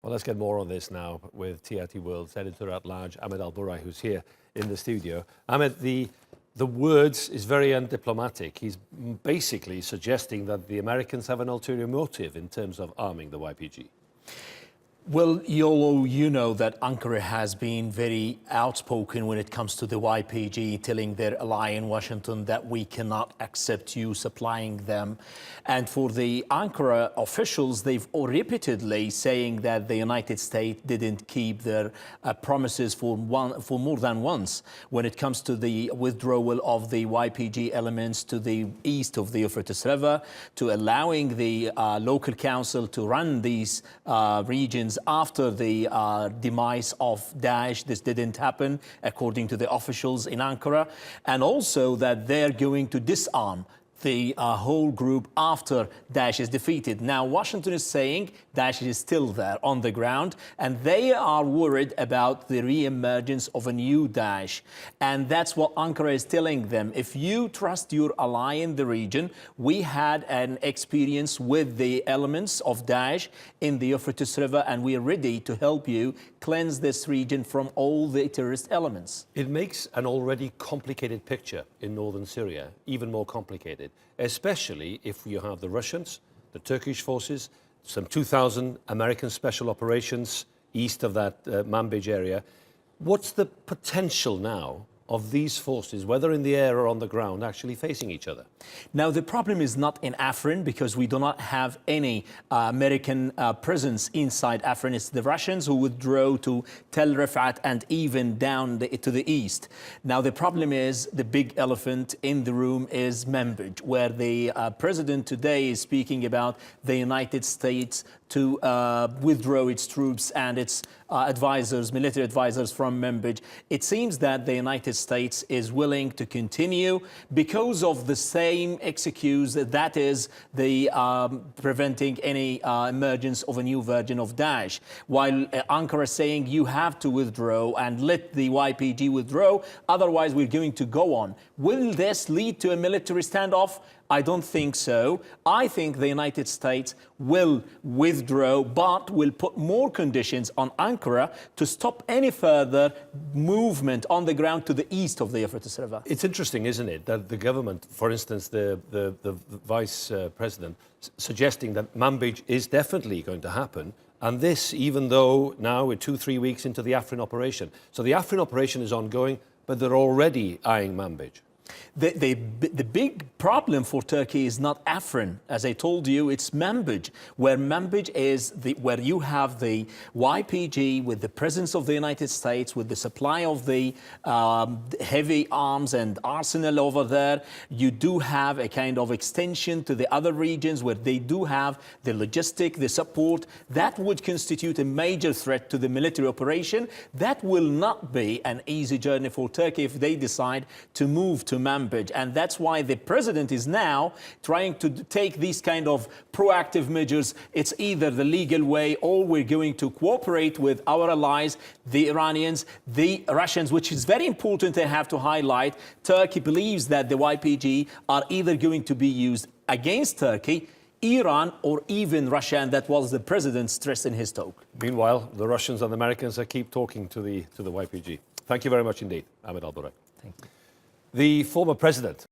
Well, let's get more on this now with TRT World's editor-at-large, Ahmed Al-Burai, who's here in the studio. Ahmed, the words is very undiplomatic. He's basically suggesting that the Americans have an ulterior motive in terms of arming the YPG. Well, you know that Ankara has been very outspoken when it comes to the YPG, telling their ally in Washington that we cannot accept you supplying them. And for the Ankara officials, they've repeatedly saying that the United States didn't keep their promises for more than once when it comes to the withdrawal of the YPG elements to the east of the Euphrates River, to allowing the local council to run these regions after the demise of Daesh. This didn't happen, according to the officials in Ankara, and also that they're going to disarm the whole group after Daesh is defeated. Now, Washington is saying Daesh is still there on the ground, and they are worried about the re-emergence of a new Daesh. And that's what Ankara is telling them. If you trust your ally in the region, we had an experience with the elements of Daesh in the Euphrates River, and we are ready to help you cleanse this region from all the terrorist elements. It makes an already complicated picture in northern Syria even more complicated, especially if you have the Russians, the Turkish forces, some 2,000 American special operations east of that Manbij area. What's the potential now of these forces, whether in the air or on the ground, actually facing each other? Now, the problem is not in Afrin, because we do not have any American presence inside Afrin. It's the Russians who withdrew to Tel Rifat and even down to the east. Now, the problem is, the big elephant in the room is Manbij, where the president today is speaking about the United States to withdraw its troops and its advisors, military advisors from Manbij. It seems that the United States is willing to continue because of the same excuse, that is the preventing any emergence of a new version of Daesh. While Ankara is saying you have to withdraw and let the YPG withdraw, otherwise we're going to go on. Will this lead to a military standoff? I don't think so. I think the United States will withdraw, but will put more conditions on Ankara to stop any further movement on the ground to the east of the Euphrates River. It's interesting, isn't it, that the government, for instance, the vice president, suggesting that Manbij is definitely going to happen, and this even though now we're 2-3 weeks into the Afrin operation. So the Afrin operation is ongoing, but they're already eyeing Manbij. The big problem for Turkey is not Afrin. As I told you, it's Manbij, where Manbij is where you have the YPG with the presence of the United States, with the supply of the heavy arms and arsenal over there. You do have a kind of extension to the other regions where they do have the logistic, the support. That would constitute a major threat to the military operation. That will not be an easy journey for Turkey if they decide to move to Manbij, and that's why the president is now trying to take these kind of proactive measures. It's either the legal way, or we're going to cooperate with our allies, the Iranians, the Russians, which is very important to have to highlight. Turkey believes that the YPG are either going to be used against Turkey, Iran, or even Russia, and that was the president's stress in his talk. Meanwhile, the Russians and the Americans keep talking to the YPG. Thank you very much indeed, Ahmed Al-Burai. Thank you. The former president